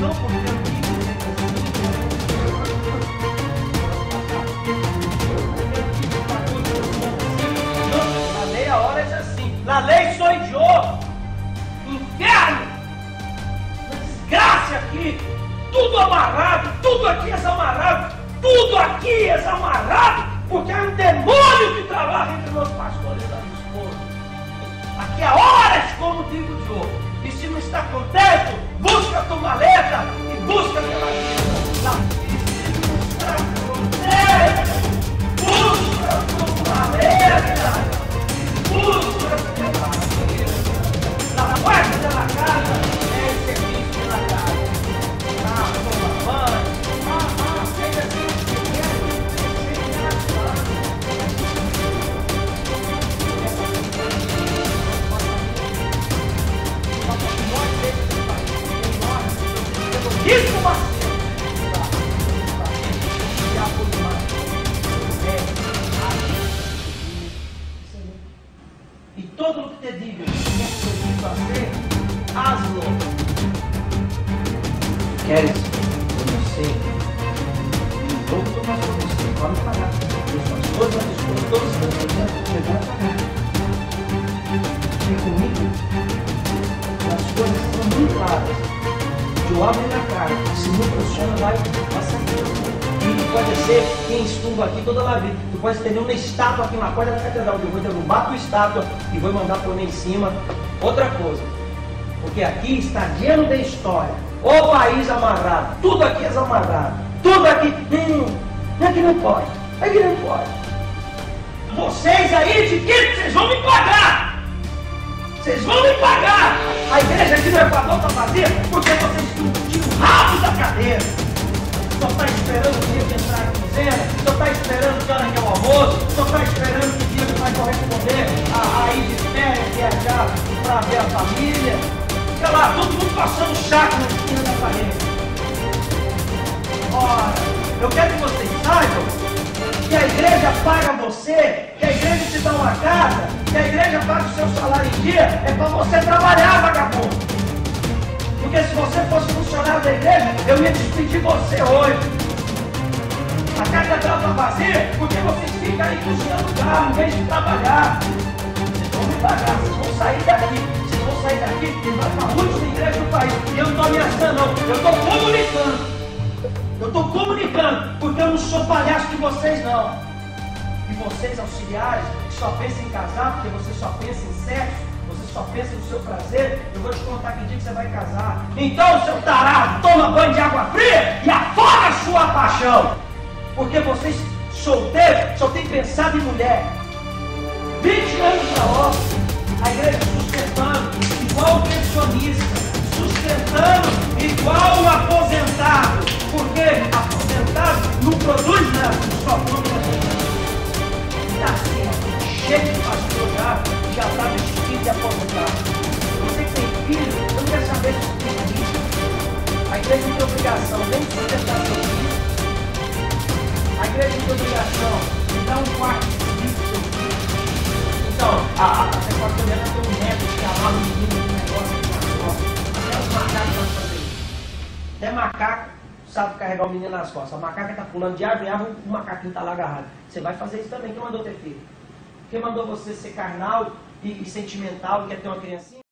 Não porque eu na lei a hora é assim. Na lei sou eu. Inferno! Uma desgraça aqui. Tudo amarrado, tudo aqui desamarrado, tudo aqui desamarrado, porque é um demônio que trabalha entre meus pastores e meus esposos. Aqui há horas como digo de ouro. E se não está contente, busca a tua maleta e busca pela vida. E se não está contente, busca a tua maleta e busca pela vida. Na porta da casa é o serviço da casa. Isso, e todo o que te digo fazer, hazlo. Queres? Eu não sei. Vou tomar para você, pode pagar. Todas as pessoas, todas as pessoas, você vai pagar. E comigo, as coisas são muito claras. Eu abro na cara, se não funciona, vai sair. E pode ser quem estuda aqui toda a vida. Tu pode ter uma estátua aqui na porta da catedral. Eu vou derrubar a tua estátua e vou mandar pôr em cima. Outra coisa, porque aqui está lleno de história. O país amarrado, tudo aqui é amarrado. Tudo aqui, aqui não pode, aqui não pode. Vocês aí de que vocês vão me pagar? Vocês vão me pagar! A igreja aqui no Equador está vazia porque vocês tiram o rabo da cadeira. Só está esperando o dia de entrar na quinzena, só está esperando que hora que é o almoço, só está esperando que dia que vai corresponder a ir de férias, viajar para ver a família. Fica lá, todo mundo passando chaco na esquina da parede. Ora, eu quero que vocês saibam que a igreja paga você, que a igreja te dá uma casa, que a igreja paga o seu salário em dia, é para você trabalhar, vagabundo. Porque se você fosse funcionário da igreja, eu ia despedir você hoje. A catedral está vazia porque vocês ficam aí cozinhando carro em vez de trabalhar. Vocês vão me pagar, vocês vão sair daqui. Vocês vão sair daqui e vai para muitas igrejas do país. E eu não estou ameaçando, não. Eu estou comunicando. Eu estou comunicando, porque eu não sou palhaço de vocês, não. E vocês, auxiliares, que só pensam em casar, porque você só pensa em sexo, você só pensa no seu prazer, eu vou te contar que dia que você vai casar. Então, seu tarado, toma banho de água fria e afoga a sua paixão. Porque vocês, solteiros, só tem pensado em mulher. 20 anos na obra, a igreja sustentando, igual o pensionista, sustentando, igual o aposentado. Porque aposentado não produz nada, só produz. Está assim, cheio de pastor já está vestido de aposentado. Você que tem filho, eu não quero saber se tem filho. A igreja não tem obrigação nem de sustentar seu filho. A igreja não tem obrigação de dar um quarto de serviço ao seu filho. Então, você pode ter um neto que amarra o menino no negócio de pastor. Até os macacos vão fazer isso. Até macaco sabe carregar o menino nas costas. A macaca está pulando de árvore em árvore, o macaquinho está lá agarrado. Você vai fazer isso também. Quem mandou ter filho? Quem mandou você ser carnal e sentimental e quer ter uma criancinha?